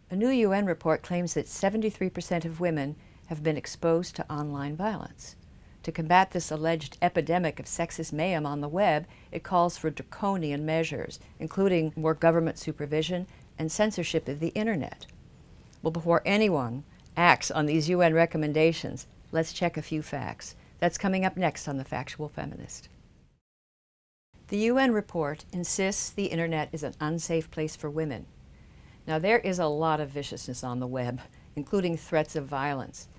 A new UN report claims that 73% of women have been exposed to online violence. To combat this alleged epidemic of sexist mayhem on the web, it calls for draconian measures, including more government supervision and censorship of the internet. Well, before anyone acts on these UN recommendations, let's check a few facts. That's coming up next on The Factual Feminist. The UN report insists the internet is an unsafe place for women. Now, there is a lot of viciousness on the web, including threats of violence.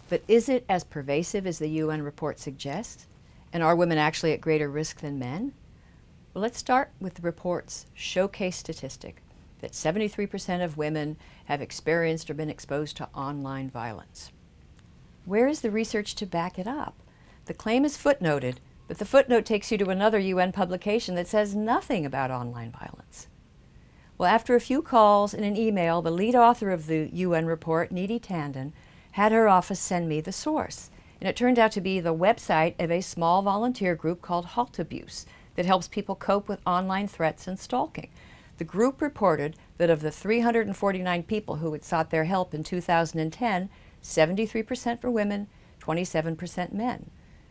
But is it as pervasive as the UN report suggests? And are women actually at greater risk than men? Well, let's start with the report's showcase statistic that 73% of women have experienced or been exposed to online violence. Where is the research to back it up? The claim is footnoted, but the footnote takes you to another UN publication that says nothing about online violence. Well, after a few calls and an email, the lead author of the UN report, Needy Tandon, had her office send me the source. And it turned out to be the website of a small volunteer group called Halt Abuse that helps people cope with online threats and stalking. The group reported that of the 349 people who had sought their help in 2010, 73% were women, 27% men.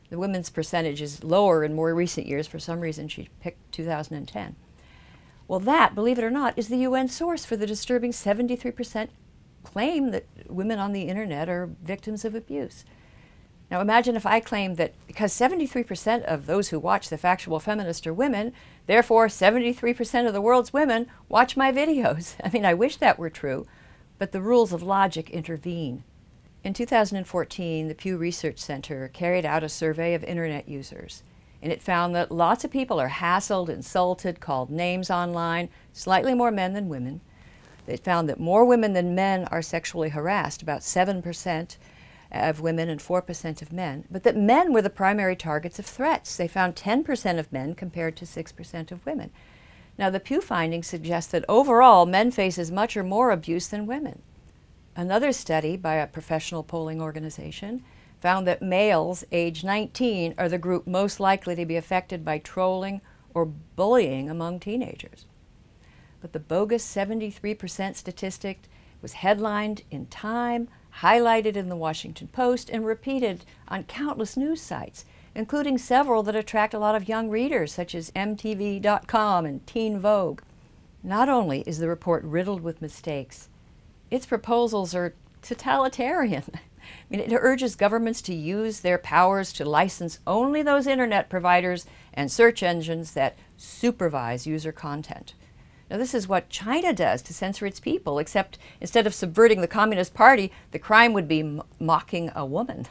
The women's percentage is lower in more recent years. For some reason, she picked 2010. Well, that, believe it or not, is the UN source for the disturbing 73% claim that women on the internet are victims of abuse. Now imagine if I claimed that because 73% of those who watch The Factual Feminist are women, therefore 73% of the world's women watch my videos. I mean, I wish that were true, but the rules of logic intervene. In 2014, the Pew Research Center carried out a survey of internet users, and it found that lots of people are hassled, insulted, called names online, slightly more men than women. It found that more women than men are sexually harassed, about 7% of women and 4% of men, but that men were the primary targets of threats. They found 10% of men compared to 6% of women. Now, the Pew findings suggest that overall, men face as much or more abuse than women. Another study by a professional polling organization found that males age 19 are the group most likely to be affected by trolling or bullying among teenagers. But the bogus 73% statistic was headlined in Time, highlighted in the Washington Post, and repeated on countless news sites, including several that attract a lot of young readers, such as MTV.com and Teen Vogue. Not only is the report riddled with mistakes, its proposals are totalitarian. I mean, it urges governments to use their powers to license only those internet providers and search engines that supervise user content. Now, this is what China does to censor its people, except instead of subverting the Communist Party, the crime would be mocking a woman.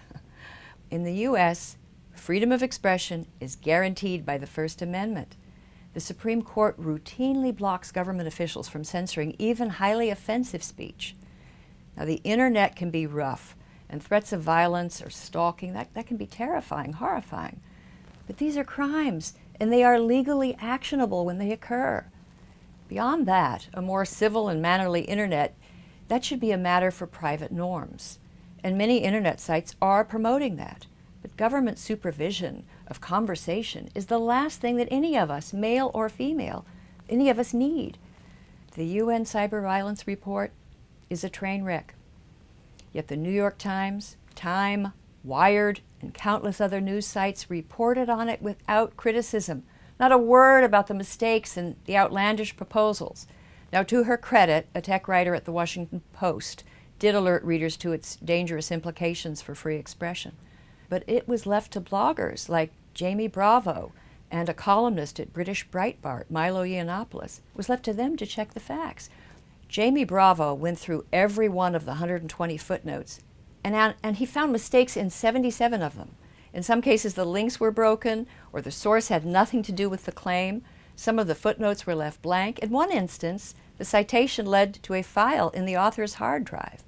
In the U.S., freedom of expression is guaranteed by the First Amendment. The Supreme Court routinely blocks government officials from censoring even highly offensive speech. Now, the internet can be rough, and threats of violence or stalking, that can be terrifying, horrifying. But these are crimes, and they are legally actionable when they occur. Beyond that, a more civil and mannerly internet, that should be a matter for private norms. And many internet sites are promoting that. But government supervision of conversation is the last thing that any of us, male or female, any of us need. The UN Cyber Violence Report is a train wreck. Yet the New York Times, Time, Wired, and countless other news sites reported on it without criticism. Not a word about the mistakes and the outlandish proposals. Now, to her credit, a tech writer at the Washington Post did alert readers to its dangerous implications for free expression. But it was left to bloggers like Jamie Bravo and a columnist at British Breitbart, Milo Yiannopoulos. It was left to them to check the facts. Jamie Bravo went through every one of the 120 footnotes, and he found mistakes in 77 of them. In some cases, the links were broken, or the source had nothing to do with the claim. Some of the footnotes were left blank. In one instance, the citation led to a file in the author's hard drive.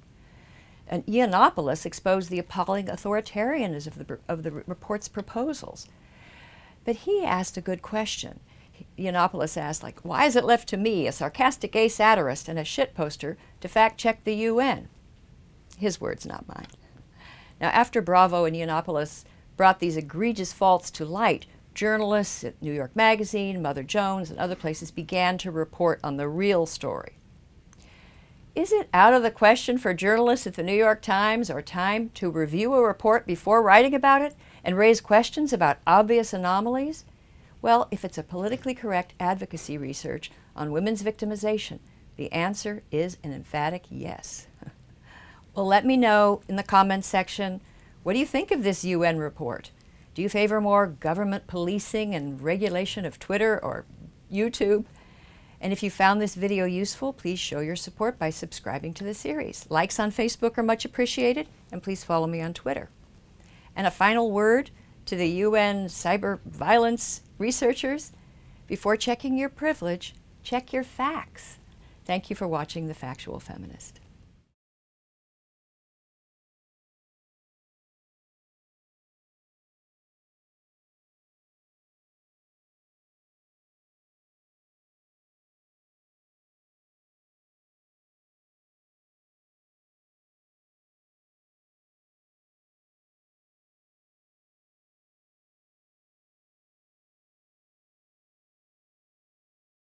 And Yiannopoulos exposed the appalling authoritarianism of the report's proposals. But he asked a good question. Yiannopoulos asked, why is it left to me, a sarcastic gay satirist and a shitposter, to fact-check the UN? His words, not mine. Now, after Bravo and Yiannopoulos brought these egregious faults to light, journalists at New York Magazine, Mother Jones, and other places began to report on the real story. Is it out of the question for journalists at the New York Times or Time to review a report before writing about it and raise questions about obvious anomalies? Well, if it's a politically correct advocacy research on women's victimization, the answer is an emphatic yes. Well, let me know in the comments section, what do you think of this UN report? Do you favor more government policing and regulation of Twitter or YouTube? And if you found this video useful, please show your support by subscribing to the series. Likes on Facebook are much appreciated, and please follow me on Twitter. And a final word to the UN cyber violence researchers: before checking your privilege, check your facts. Thank you for watching The Factual Feminist.